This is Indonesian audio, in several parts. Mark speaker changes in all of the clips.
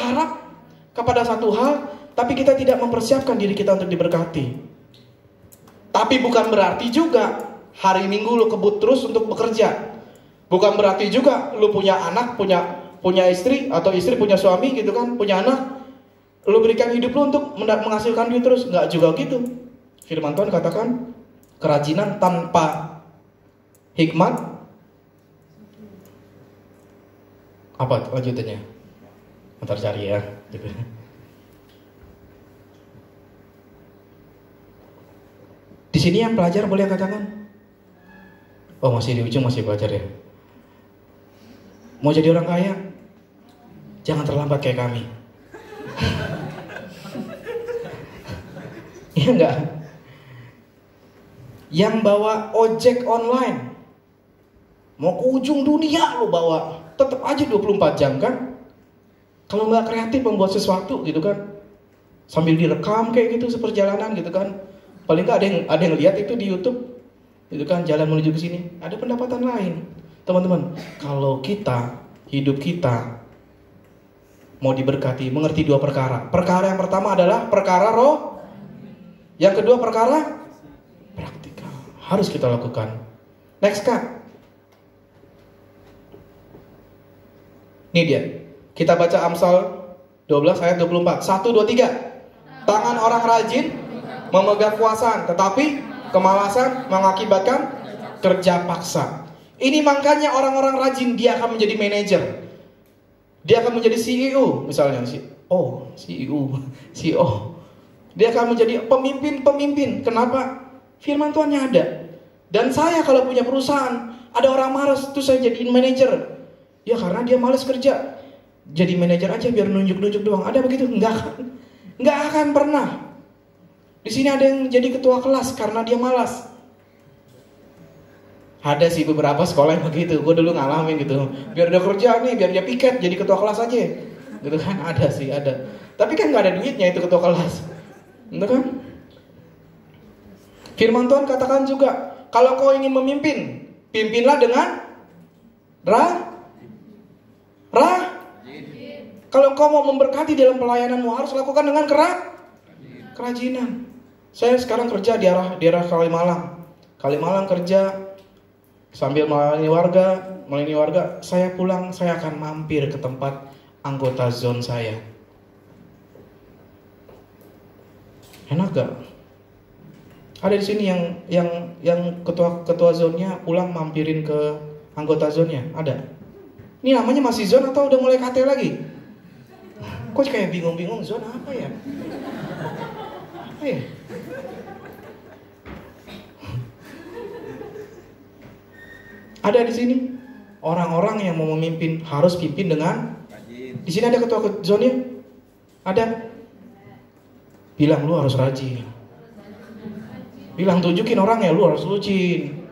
Speaker 1: berharap kepada satu hal, tapi kita tidak mempersiapkan diri kita untuk diberkati. Tapi bukan berarti juga hari Minggu lu kebut terus untuk bekerja. Bukan berarti juga lu punya anak, punya istri, atau istri punya suami gitu kan, punya anak, lu berikan hidup lu untuk menghasilkan duit terus. Nggak juga gitu. Firman Tuhan katakan, kerajinan tanpa hikmat, apa lanjutannya? Ntar cari ya gitu. Di sini yang pelajar boleh katakan, oh masih di ujung, masih belajar ya. Mau jadi orang kaya, jangan terlambat kayak kami. Iya enggak? Yang bawa ojek online, mau ke ujung dunia lo bawa, tetap aja 24 jam kan? Kalau nggak kreatif membuat sesuatu gitu kan, sambil direkam kayak gitu seperjalanan gitu kan, paling nggak ada yang lihat itu di YouTube gitu kan, jalan menuju ke sini, ada pendapatan lain. Teman-teman, kalau kita hidup kita mau diberkati, mengerti dua perkara. Perkara yang pertama adalah perkara roh, yang kedua perkara praktikal, harus kita lakukan. Next Kak, ini dia. Kita baca Amsal 12 ayat 24. 1, 2, 3. Tangan orang rajin memegang kuasaan, tetapi kemalasan mengakibatkan kerja paksa. Ini makanya orang-orang rajin dia akan menjadi manajer. Dia akan menjadi CEO misalnya, CEO. Dia akan menjadi pemimpin. Kenapa? Firman Tuhannya ada. Dan saya kalau punya perusahaan, ada orang malas, terus saya jadiin manajer. Ya karena dia malas kerja. Jadi manajer aja biar nunjuk-nunjuk doang. Ada begitu? Enggak akan pernah. Di sini ada yang jadi ketua kelas karena dia malas. Ada sih beberapa sekolah yang begitu. Gue dulu ngalamin gitu. Biar dia kerja nih, biar dia piket jadi ketua kelas aja. Gitu kan, ada sih, ada. Tapi kan nggak ada duitnya itu ketua kelas. Betul kan? Firman Tuhan katakan juga, kalau kau ingin memimpin, pimpinlah dengan Kalau kau mau memberkati dalam pelayananmu, harus lakukan dengan kerajinan. Saya sekarang kerja di daerah Kalimalang kerja sambil melayani warga. Saya pulang, saya akan mampir ke tempat anggota zone saya. Enak gak? Ada di sini yang ketua zonnya pulang mampirin ke anggota zonnya, ada. Ini namanya masih zone atau udah mulai KT lagi? Kok kayak bingung-bingung, zone apa ya? Apa ya? Ada di sini orang-orang yang mau memimpin harus pimpin dengan. Di sini ada ketua zonnya, ada. Bilang lu harus rajin. Bilang tunjukin orangnya lu harus lucin.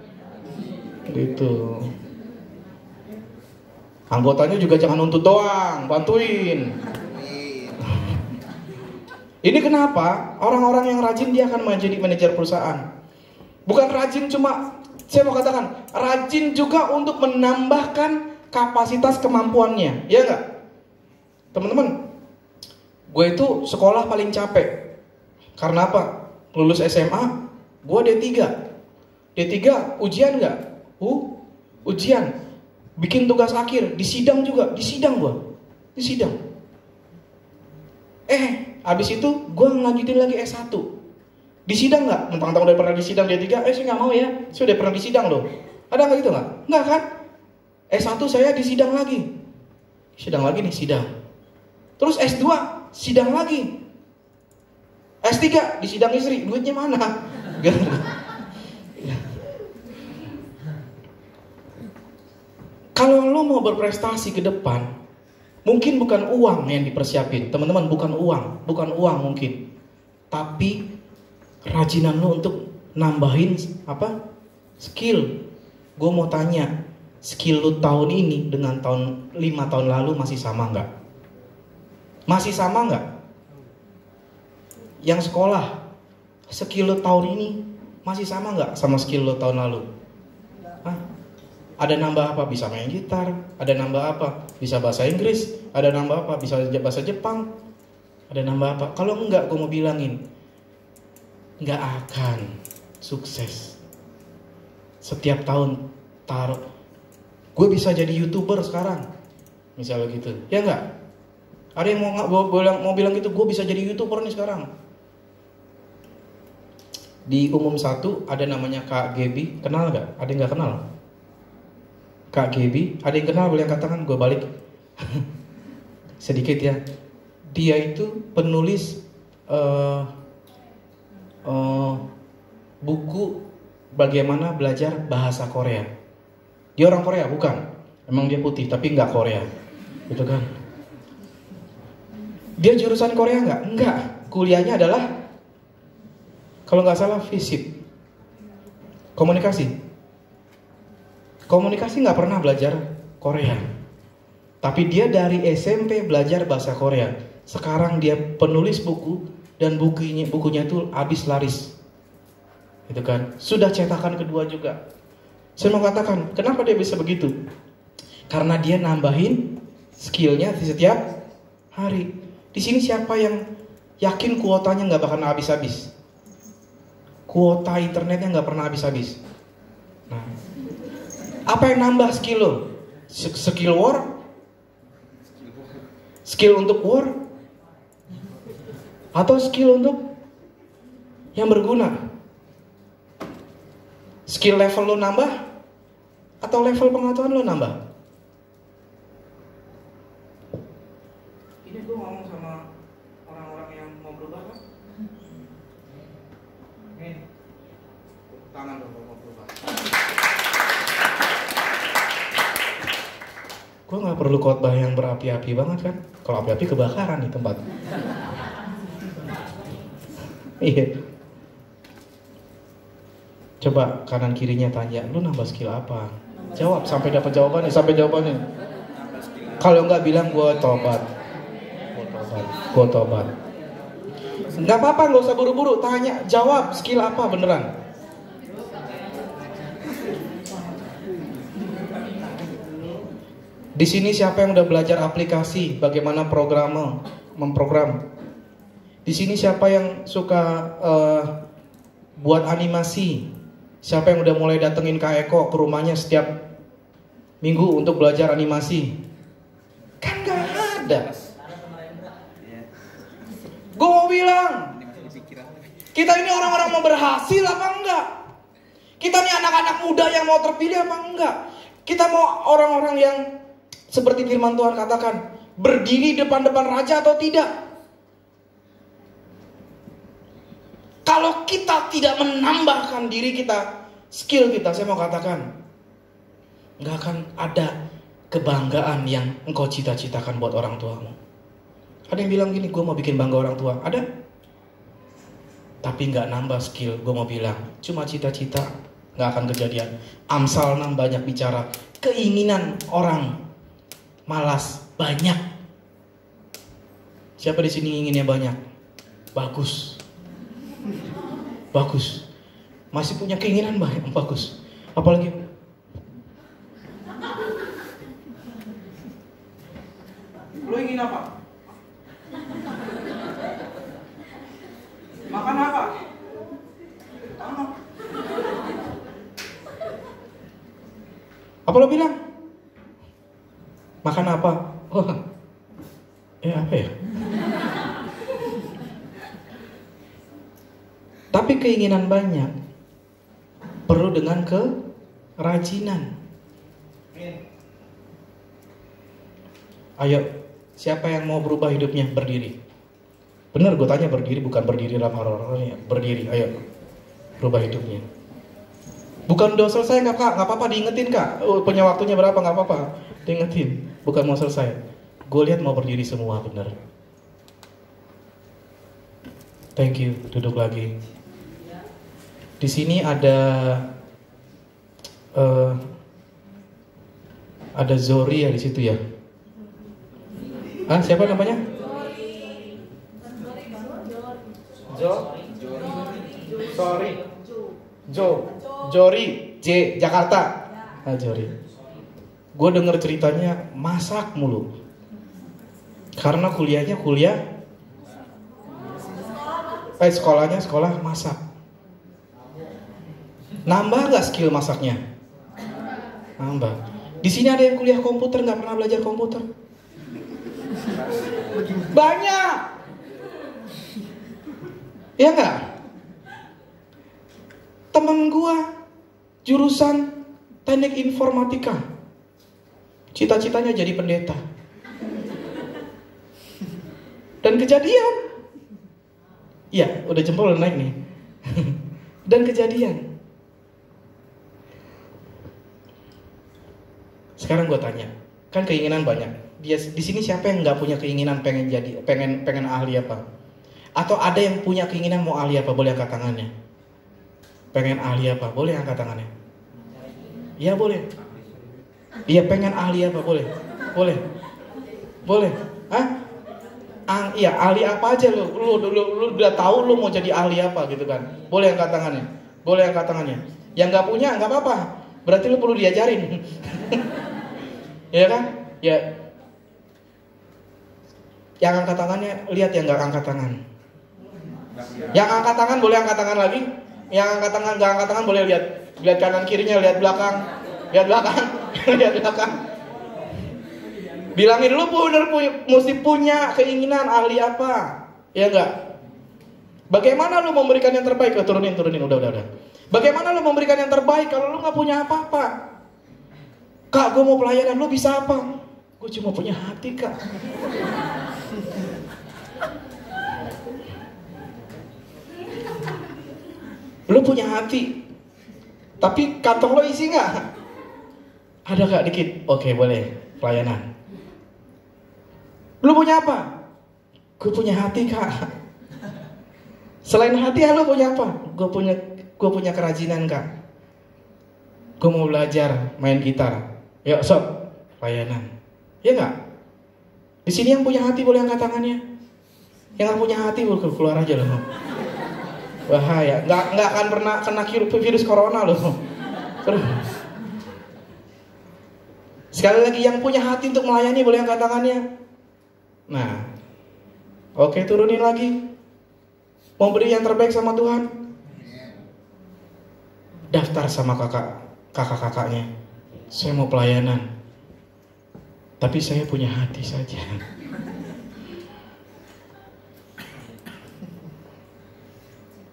Speaker 1: Gitu. Anggotanya juga jangan nuntut doang, bantuin. Ini kenapa? Orang-orang yang rajin dia akan menjadi manajer perusahaan. Bukan rajin cuma, saya mau katakan, rajin juga untuk menambahkan kapasitas kemampuannya. Ya enggak? Teman-teman, gue itu sekolah paling capek. Karena apa? Lulus SMA, gue D3. D3 ujian enggak? Ujian. Bikin tugas akhir, di sidang juga, di sidang gue. Di sidang. Habis itu gue ngelanjutin lagi S1. Di sidang nggak? Mentang-mentang udah pernah di sidang D3, saya nggak mau ya. Saya udah pernah di sidang loh. Ada nggak gitu nggak? Nggak kan? S1 saya di sidang lagi. Sidang lagi nih, sidang. Terus S2, sidang lagi. S3, di sidang istri. Duitnya mana? Kalau lo mau berprestasi ke depan, mungkin bukan uang yang dipersiapin, teman-teman, bukan uang mungkin, tapi kerajinan lo untuk nambahin skill. Gue mau tanya, skill lo tahun ini dengan 5 tahun lalu masih sama nggak? Masih sama nggak? Yang sekolah, skill lo tahun ini masih sama nggak sama skill lo tahun lalu? Ada nambah apa? Bisa main gitar. Ada nambah apa? Bisa bahasa Inggris. Ada nambah apa? Bisa bahasa Jepang. Ada nambah apa? Kalau enggak, gue mau bilangin, enggak akan sukses. Setiap tahun taruh, gue bisa jadi YouTuber sekarang, misalnya gitu, ya enggak? Ada yang mau bilang gitu, gue bisa jadi YouTuber nih sekarang. Di umum 1 ada namanya Kak Gebi, kenal nggak? Ada yang nggak kenal? Kak Gebi, ada yang kenal? Boleh katakan, gue balik sedikit ya. Dia itu penulis buku bagaimana belajar bahasa Korea. Dia orang Korea bukan? Emang dia putih tapi nggak Korea, gitu kan? Dia jurusan Korea nggak? Enggak. Kuliahnya adalah, kalau nggak salah, FISIP, komunikasi. Komunikasi nggak pernah belajar Korea. Tapi dia dari SMP belajar bahasa Korea. Sekarang dia penulis buku dan bukunya itu habis laris. Gitu kan? Sudah cetakan kedua juga. Saya mau katakan, kenapa dia bisa begitu? Karena dia nambahin skillnya di setiap hari. Di sini siapa yang yakin kuotanya nggak bakal habis-habis? Kuota internetnya nggak pernah habis-habis. Nah, apa yang nambah skill lo? Skill war? Skill untuk war? Atau skill untuk yang berguna? Skill level lo nambah? Atau level pengetahuan lo nambah? Ini gue ngomong sama orang-orang yang mau berubah kan? Nih, tangan dong mau berubah. Gue gak perlu khotbah yang berapi-api banget kan? Kalau api-api kebakaran nih tempat. Iya. Coba kanan kirinya tanya, lu nambah skill apa? Jawab sampai dapat jawabannya, Kalau nggak bilang gue tobat. Nggak apa-apa, nggak usah buru-buru, tanya, jawab skill apa beneran. Di sini siapa yang udah belajar aplikasi, bagaimana memprogram? Di sini siapa yang suka buat animasi? Siapa yang udah mulai datengin Kak Eko ke rumahnya setiap minggu untuk belajar animasi? Kan gak ada. Gue mau bilang, kita ini orang-orang mau berhasil apa enggak? Kita ini anak-anak muda yang mau terpilih apa enggak? Kita mau orang-orang yang seperti firman Tuhan katakan, berdiri depan-depan raja atau tidak? Kalau kita tidak menambahkan diri kita, skill kita, saya mau katakan, nggak akan ada kebanggaan yang engkau cita-citakan buat orang tuamu. Ada yang bilang gini, gue mau bikin bangga orang tua. Ada. Tapi nggak nambah skill, gue mau bilang, cuma cita-cita, nggak akan kejadian. Amsal 6 banyak bicara, keinginan orang malas banyak. Siapa di sini inginnya banyak? Bagus. Masih punya keinginan banyak, bagus. Apalagi lo ingin apa? Makan apa? Apa lo bilang? Makan apa? Oh, apa ya? Tapi keinginan banyak perlu dengan kerajinan. Ayo, siapa yang mau berubah hidupnya? Berdiri. Bener gue tanya berdiri, bukan berdiri dalam horor-horornya. Berdiri, ayo. Berubah hidupnya. Bukan udah selesai nggak kak? Nggak apa-apa diingetin kak. Punya waktunya berapa? Nggak apa-apa. Diingetin. Bukan mau selesai. Gue lihat mau berdiri semua, bener. Thank you. Duduk lagi. Di sini ada Zori ya di situ ya. Siapa namanya? Jori, J, Jakarta. Jori. Gue denger ceritanya masak mulu. Karena sekolahnya sekolah masak. Nambah gak skill masaknya? Nambah. Di sini ada yang kuliah komputer nggak pernah belajar komputer? Banyak. Ya nggak? Temen gua jurusan teknik informatika, cita-citanya jadi pendeta. Dan kejadian, ya udah jempol udah naik nih. Dan kejadian. Sekarang gue tanya, kan keinginan banyak. Dia di sini siapa yang nggak punya keinginan pengen ahli apa? Atau ada yang punya keinginan mau ahli apa? Boleh angkat tangannya. Pengen ahli apa? Boleh angkat tangannya. Iya boleh. Iya pengen ahli apa? Boleh. Boleh. Boleh. Hah? Iya ahli apa aja lu udah tahu lu mau jadi ahli apa gitu kan? Boleh angkat tangannya. Boleh angkat tangannya. Yang nggak punya nggak apa-apa. Berarti lu perlu diajarin. Ya kan? Ya. Yang angkat tangannya lihat yang nggak angkat tangan. Yang angkat tangan boleh angkat tangan lagi. Yang angkat tangan nggak angkat tangan boleh lihat kanan kirinya, lihat belakang, lihat belakang. Bilangin lu mesti punya keinginan ahli apa, ya enggak? Bagaimana lu memberikan yang terbaik? Turunin, udah. Bagaimana lu memberikan yang terbaik kalau lu nggak punya apa-apa? Kak, gue mau pelayanan, lu bisa apa? Gue cuma punya hati, Kak. Lu punya hati, tapi kantong lo isi nggak? Ada Kak dikit? Oke, boleh pelayanan. Lu punya apa? Gue punya hati, Kak. Selain hati, lu punya apa? Gue punya kerajinan, Kak. Gue mau belajar main gitar. Yuk, sob, pelayanan. Ya nggak? Di sini yang punya hati boleh angkat tangannya. Yang nggak punya hati boleh keluar aja loh. Bahaya. Nggak akan pernah kena virus corona loh. Terus. Sekali lagi yang punya hati untuk melayani boleh angkat tangannya. Nah, oke, turunin lagi. Mau beri yang terbaik sama Tuhan. Daftar sama kakak-kakaknya. Saya mau pelayanan. Tapi saya punya hati saja.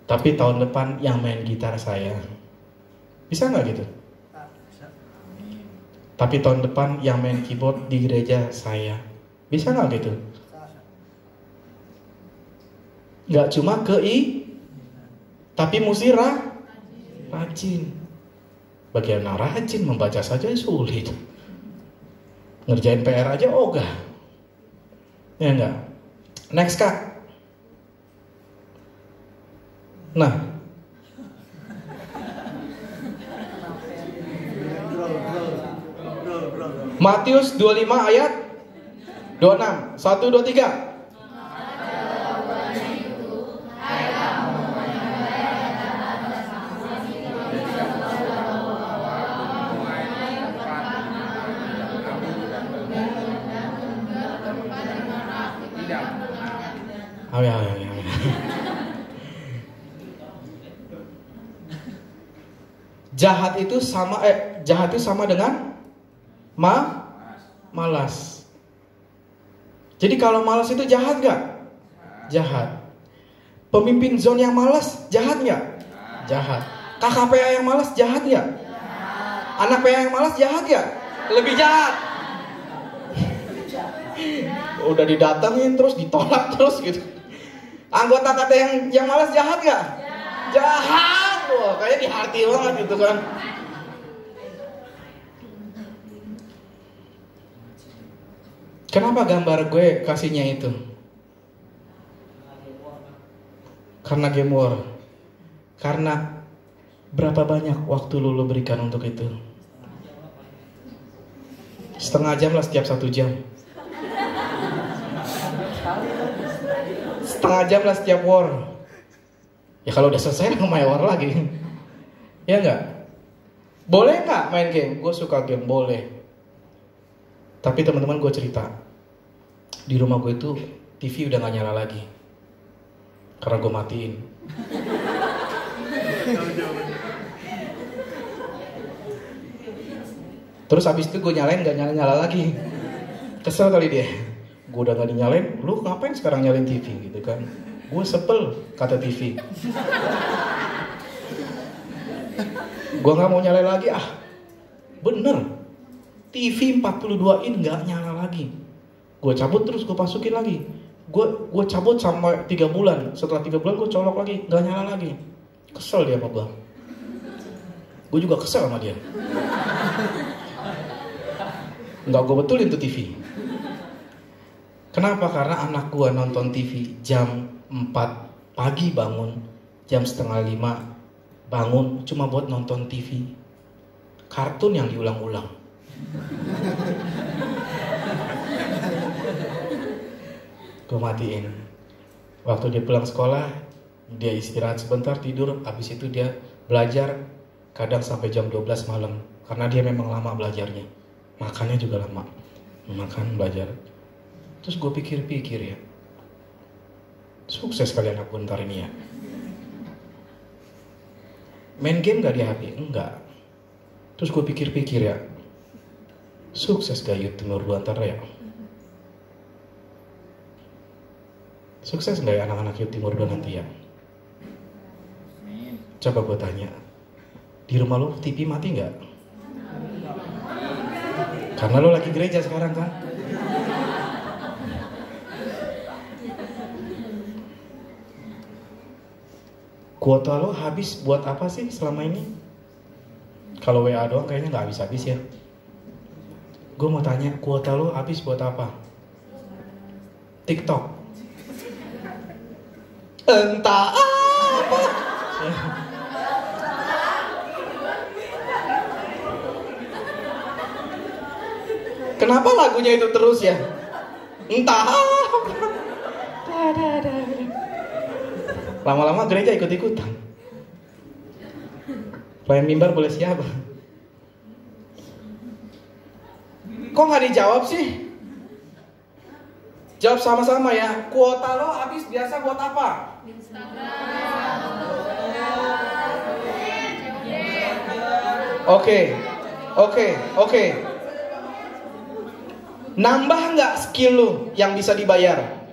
Speaker 1: Tapi tahun depan yang main gitar saya. Bisa nggak gitu? Tapi tahun depan yang main keyboard di gereja saya. Bisa nggak gitu? Nggak cuma tapi mesti rajin. Bagaimana rajin? Membaca saja sulit. Ngerjain PR aja ogah. Ya enggak? Next Kak. Nah, Matius 25 ayat 26. 1, 2, 3. Jahat itu sama dengan malas. Jadi kalau malas itu jahat gak? Jahat. Pemimpin zone yang malas jahat gak? Jahat. Kakak PA yang malas jahat gak? Anak PA yang malas jahat gak? Lebih jahat. Udah didatengin terus ditolak terus gitu. Anggota KT yang malas jahat gak? Jahat. Wah, kayaknya di hati banget gitu kan. Kenapa gambar gue kasihnya itu? Karena game war. Karena berapa banyak waktu lu berikan untuk itu? Setengah jam lah setiap 1 jam. Setengah jam lah setiap war. Ya kalau udah selesai main war lagi. Ya enggak? Boleh enggak main game? Gue suka game, boleh. Tapi teman-teman gue cerita, di rumah gue itu TV udah gak nyala lagi. Karena gue matiin. Terus abis itu gue nyalain gak nyala-nyala lagi. Kesel kali dia. Gue udah gak dinyalain, lu ngapain sekarang nyalain TV gitu kan. Gue sebel, kata TV. Gue gak mau nyalain lagi, bener. TV 42 in gak nyala lagi. Gue cabut terus gue masukin lagi. Gue cabut sampai 3 bulan. Setelah 3 bulan gue colok lagi, gak nyala lagi. Kesel dia sama gue. Gue juga kesel sama dia. Nggak gue betulin tuh TV. Kenapa? Karena anak gue nonton TV jam 4 pagi bangun, jam setengah 5 bangun cuma buat nonton TV. Kartun yang diulang-ulang. Gue matiin. Waktu dia pulang sekolah, dia istirahat sebentar, tidur. Habis itu dia belajar kadang sampai jam 12 malam. Karena dia memang lama belajarnya. Makannya juga lama. Makan, belajar. Terus gue pikir-pikir ya. Sukses kali anak gue ntar ini ya. Main game gak di HP? Enggak. Terus gue pikir-pikir ya. Sukses gak Youth Timur 2 ntar ya? Sukses gak ya anak-anak Youth Timur 2 nanti ya? Coba gue tanya. Di rumah lo TV mati gak? Karena lo lagi gereja sekarang kan? Kuota lo habis buat apa sih selama ini? Kalau WA doang kayaknya gak habis-habis ya. Gue mau tanya, kuota lo habis buat apa? TikTok? Entah apa. Kenapa lagunya itu terus ya? Entah apa. Lama-lama gereja ikut-ikutan. Pelayan mimbar boleh siapa? Kok nggak dijawab sih? Jawab sama-sama ya. Kuota lo habis biasa buat apa? Oke. Nambah nggak skill lo yang bisa dibayar?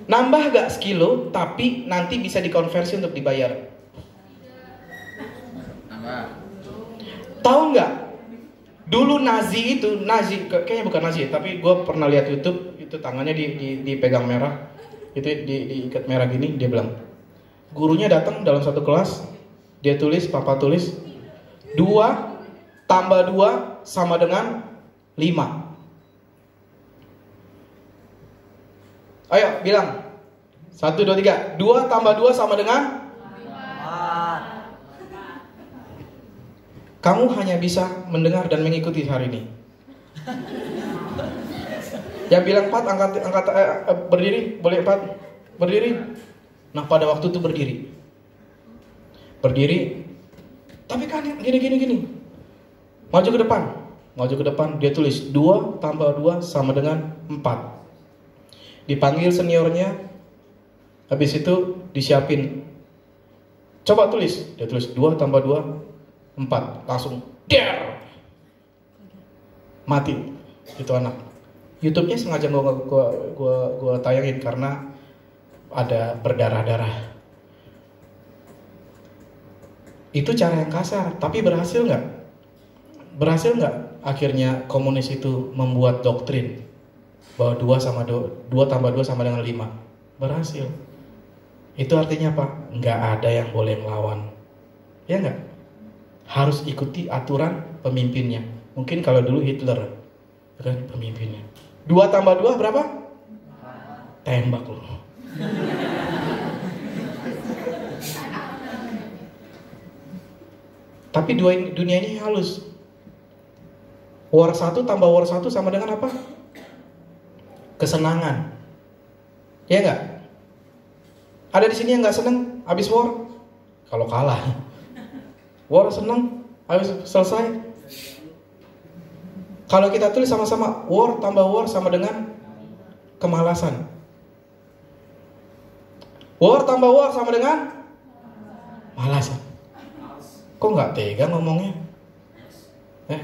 Speaker 1: Nambah gak skill lo, tapi nanti bisa dikonversi untuk dibayar? Nambah. Tahu nggak? Dulu Nazi, kayaknya bukan Nazi, tapi gue pernah lihat YouTube, itu tangannya dipegang merah, itu diikat merah gini, dia bilang, gurunya datang dalam satu kelas, dia tulis, papa tulis, 2 tambah 2 sama dengan 5. Ayo bilang 1, 2, 3. 2 tambah 2 sama dengan 4. Kamu hanya bisa mendengar dan mengikuti hari ini. Yang bilang 4 angkat berdiri. Boleh 4 berdiri. Nah pada waktu itu berdiri. Tapi kan gini. Maju ke depan. Dia tulis 2 tambah 2 sama dengan 4. Dipanggil seniornya, habis itu disiapin. Coba tulis, dia tulis 2 tambah 2, 4. Langsung, der! Mati, itu anak. YouTube-nya sengaja gua tayangin karena ada berdarah-darah. Itu cara yang kasar, tapi berhasil nggak? Berhasil nggak? Akhirnya komunis itu membuat doktrin bahwa 2 tambah 2 sama dengan 5. Berhasil. Itu artinya apa? Nggak ada yang boleh melawan. Ya nggak? Harus ikuti aturan pemimpinnya. Mungkin kalau dulu Hitler kan pemimpinnya. 2 tambah 2 berapa? Tembak loh. Tapi dunia ini halus. War 1 tambah war 1 sama dengan apa? Kesenangan. Ya enggak? Ada di sini yang enggak seneng habis war? Kalau kalah. War seneng habis selesai Kalau kita tulis sama-sama, war tambah war sama dengan kemalasan. War tambah war sama dengan malasan. Kok nggak tega ngomongnya? 1,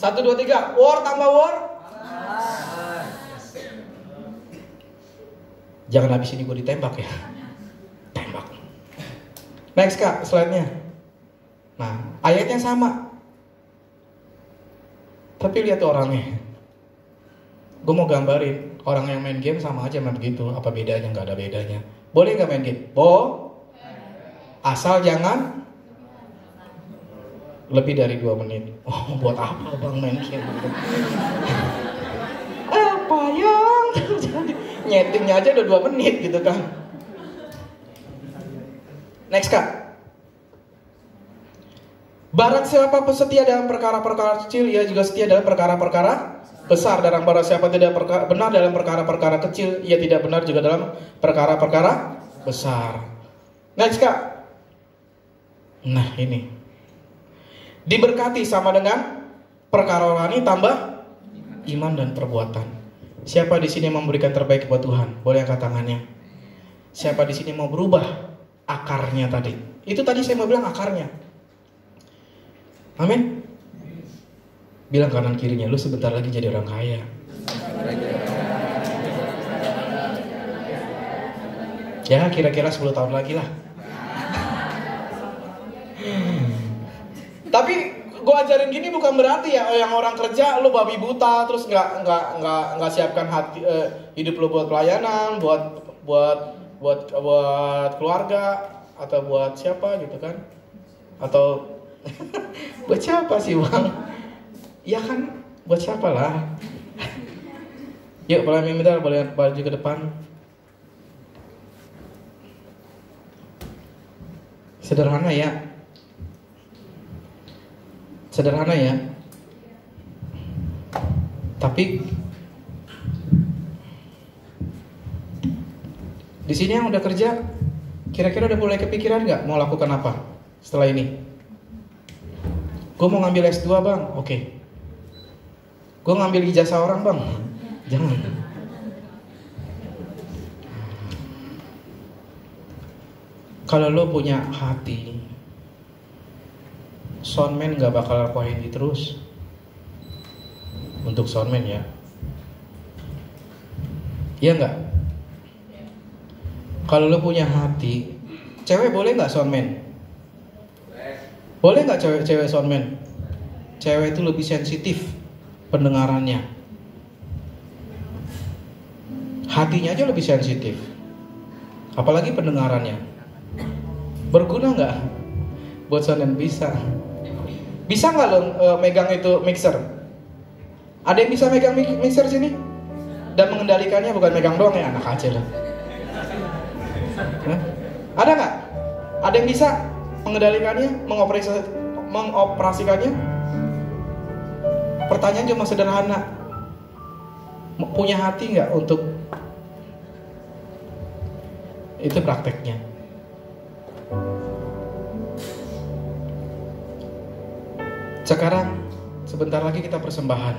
Speaker 1: 2, 3, war tambah war. Jangan habis ini gue ditembak ya. Tembak. Next Kak, slide-nya. Nah, ayatnya sama. Tapi lihat orangnya. Gue mau gambarin, orang yang main game sama aja main begitu. Apa bedanya? Gak ada bedanya. Boleh gak main game? Asal jangan lebih dari 2 menit. Oh, buat apa bang main game? Apa yang terjadi? Nyetingnya aja udah 2 menit gitu kan. Next Kak. Barang siapa setia dalam perkara-perkara kecil, ia juga setia dalam perkara-perkara besar. Dan barang siapa tidak benar dalam perkara-perkara kecil, ia tidak benar juga dalam perkara-perkara besar. Next Kak. Nah ini, diberkati sama dengan perkara rohani tambah iman dan perbuatan. Siapa di sini mau memberikan terbaik buat Tuhan? Boleh angkat tangannya. Siapa di sini mau berubah akarnya tadi? Itu tadi saya mau bilang akarnya. Amin. Bilang kanan kirinya, lu sebentar lagi jadi orang kaya. Ya kira-kira 10 tahun lagi lah. Tapi gue ajarin gini bukan berarti ya yang orang kerja lu babi buta terus nggak siapkan hati hidup lu buat pelayanan, buat keluarga atau buat siapa gitu kan? Atau buat siapa sih bang? Ya kan buat siapa lah. Yuk boleh minta boleh baju ke depan. Sederhana ya. Sederhana ya. Tapi di sini yang udah kerja, kira-kira udah mulai kepikiran nggak mau lakukan apa setelah ini? Gue mau ngambil S2 bang, oke. Gue ngambil ijazah orang bang, jangan. Kalau lo punya hati, soundman gak bakal Wahidi terus. Untuk soundman ya. Iya gak? Kalau lo punya hati, cewek boleh gak soundman? Boleh gak cewek soundman? Cewek itu lebih sensitif pendengarannya. Hatinya aja lebih sensitif. Apalagi pendengarannya. Berguna gak? Buat soundman bisa. Bisa nggak lo megang itu mixer? Ada yang bisa megang mixer sini? Dan mengendalikannya, bukan megang doang ya, anak aja lah. Ada nggak? Ada yang bisa mengendalikannya, mengoperasikannya? Pertanyaan cuma sederhana. Punya hati nggak untuk itu prakteknya? Sekarang sebentar lagi kita persembahan.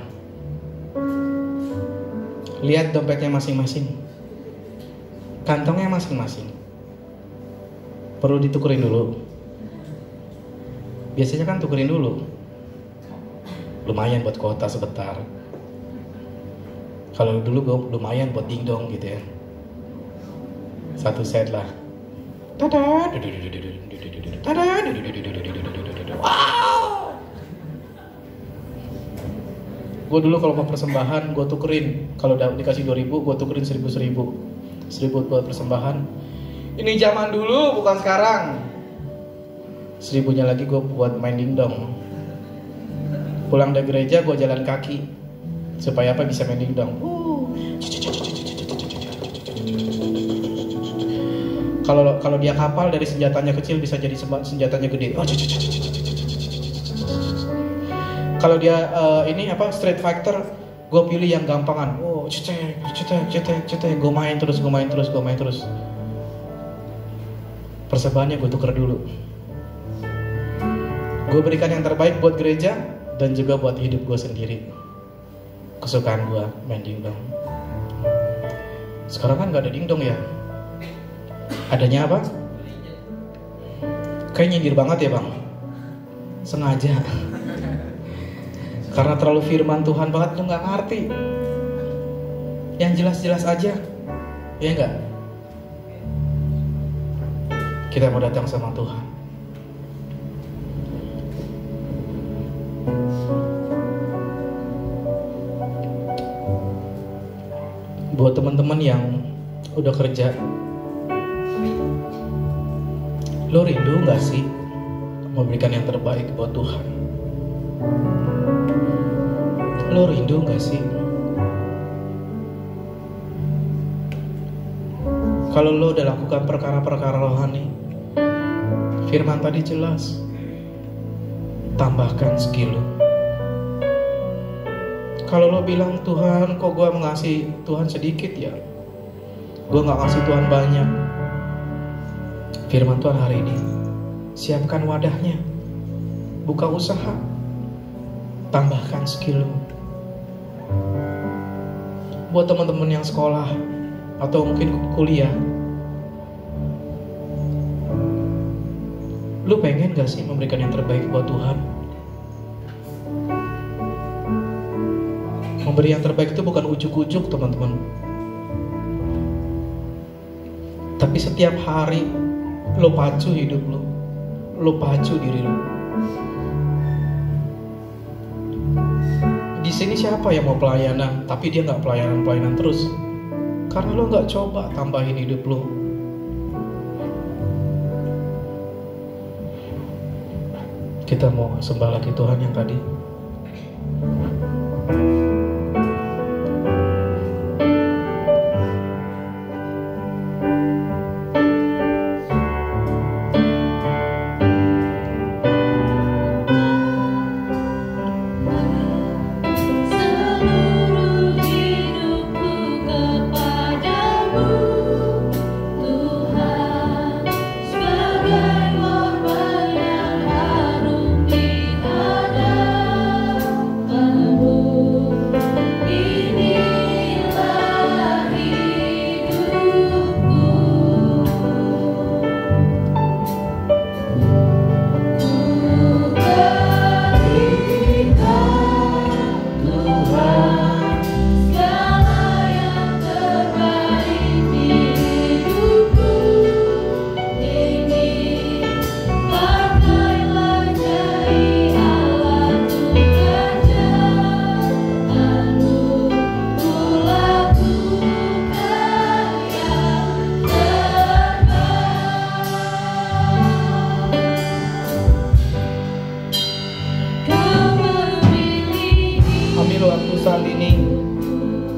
Speaker 1: Lihat dompetnya masing-masing, kantongnya masing-masing. Perlu ditukerin dulu. Biasanya kan tukerin dulu. Lumayan buat kuota sebentar. Kalau dulu gue lumayan buat dingdong gitu ya. 1 set lah. Tada. Wow. Gue dulu kalau mau persembahan, gue tukerin. Kalau dikasih 2.000, gue tukerin 1.000 buat persembahan. Ini zaman dulu, bukan sekarang. 1.000-nya lagi gue buat main dingdong. Pulang dari gereja, gue jalan kaki. Supaya apa? Bisa main dingdong. Kalau dia kapal, dari senjatanya kecil bisa jadi senjatanya gede. Kalau dia Street Fighter, gue pilih yang gampangan. Oh, cetek, gue main terus. Persembahannya gue tuker dulu. Gue berikan yang terbaik buat gereja, dan juga buat hidup gue sendiri. Kesukaan gue main dingdong. Sekarang kan gak ada dingdong ya. Adanya apa? Kayak nyindir banget ya bang. Sengaja. Karena terlalu firman Tuhan banget, lu gak ngerti. Yang jelas-jelas aja. Ya enggak? Kita mau datang sama Tuhan. Buat teman-teman yang udah kerja, lo rindu gak sih memberikan yang terbaik buat Tuhan? Lo rindu gak sih? Kalau lo udah lakukan perkara-perkara rohani, firman tadi jelas, tambahkan skill lo. Kalau lo bilang, Tuhan kok gue mengasihi Tuhan sedikit ya, gue gak ngasih Tuhan banyak. Firman Tuhan hari ini, siapkan wadahnya, buka usaha, tambahkan skill lo. Buat teman-teman yang sekolah atau mungkin kuliah, lu pengen gak sih memberikan yang terbaik buat Tuhan? Memberi yang terbaik itu bukan ujuk-ujuk teman-teman, tapi setiap hari lo pacu hidup lo pacu diri lo. Di sini siapa yang mau pelayanan tapi dia nggak pelayanan terus? Karena lo nggak coba tambahin hidup lo. Kita mau sembah lagi Tuhan yang tadi.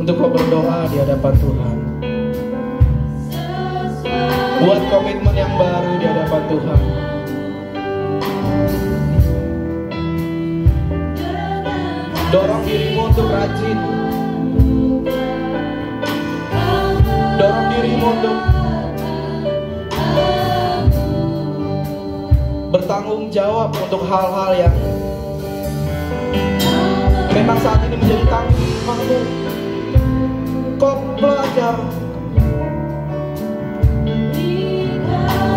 Speaker 1: Untuk kau berdoa di hadapan Tuhan, buat komitmen yang baru di hadapan Tuhan. Dorong dirimu untuk rajin, dorong dirimu untuk bertanggung jawab untuk hal-hal yang memang saat ini menjadi tanggunganmu. Kau belajar,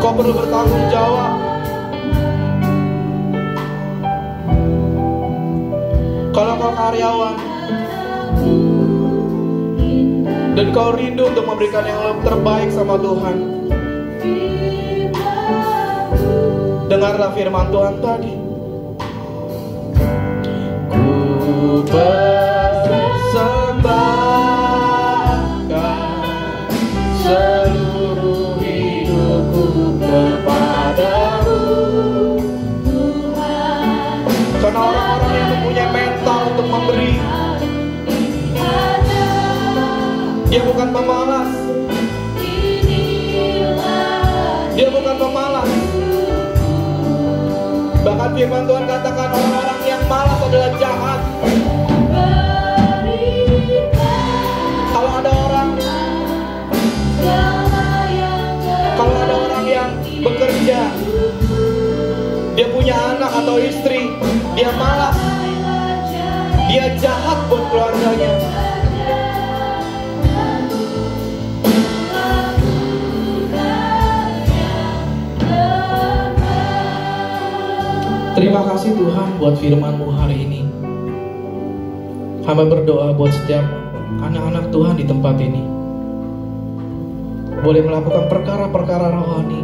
Speaker 1: kau perlu bertanggung jawab. Kalau kau karyawan dan kau rindu untuk memberikan yang terbaik sama Tuhan, dengarlah firman Tuhan tadi. Ku seluruh hidupku kepadamu, Tuhan. Karena orang-orang yang mempunyai mental untuk memberi, dia bukan pemalas, dia bukan pemalas. Bahkan firman Tuhan katakan orang-orang yang malas adalah jahat. Kalau ada orang yang bekerja, dia punya anak atau istri, dia malas, Dia jahat buat keluarganya. Terima kasih Tuhan buat firman-Mu hari ini. Hamba berdoa buat setiap anak-anak Tuhan di tempat ini boleh melakukan perkara-perkara rohani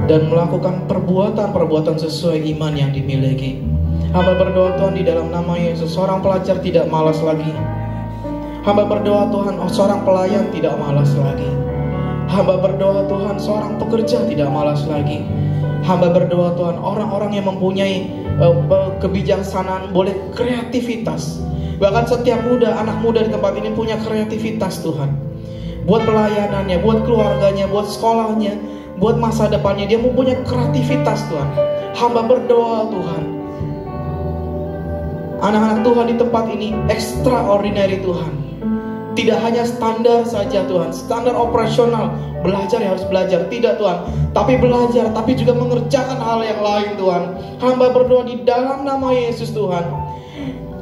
Speaker 1: dan melakukan perbuatan-perbuatan sesuai iman yang dimiliki. Hamba berdoa Tuhan di dalam nama Yesus, seorang pelajar tidak malas lagi. Hamba berdoa Tuhan, seorang pelayan tidak malas lagi. Hamba berdoa Tuhan, seorang pekerja tidak malas lagi. Hamba berdoa Tuhan, orang-orang yang mempunyai kebijaksanaan boleh kreativitas. Bahkan setiap anak muda di tempat ini punya kreativitas Tuhan. Buat pelayanannya, buat keluarganya, buat sekolahnya, buat masa depannya, dia mempunyai kreativitas Tuhan. Hamba berdoa Tuhan, anak-anak Tuhan di tempat ini extraordinary Tuhan. Tidak hanya standar saja Tuhan, standar operasional, belajar ya harus belajar, tidak Tuhan, tapi belajar, tapi juga mengerjakan hal yang lain Tuhan. Hamba berdoa di dalam nama Yesus Tuhan,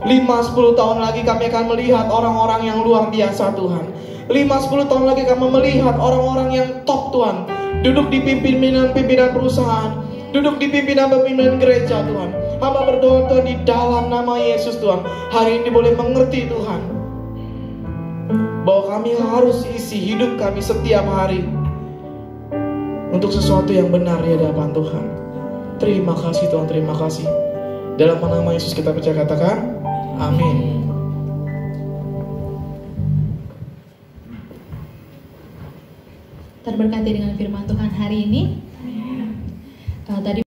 Speaker 1: 5-10 tahun lagi kami akan melihat orang-orang yang luar biasa Tuhan. 5-10 tahun lagi kami melihat orang-orang yang top Tuhan, duduk di pimpinan-pimpinan perusahaan, duduk di pimpinan-pimpinan gereja Tuhan. Hamba berdoa Tuhan di dalam nama Yesus Tuhan, hari ini boleh mengerti Tuhan, bahwa kami harus isi hidup kami setiap hari untuk sesuatu yang benar di hadapan Tuhan. Terima kasih Tuhan, terima kasih. Dalam nama Yesus kita percaya, katakan amin.
Speaker 2: Terberkati dengan firman Tuhan hari ini. Tadi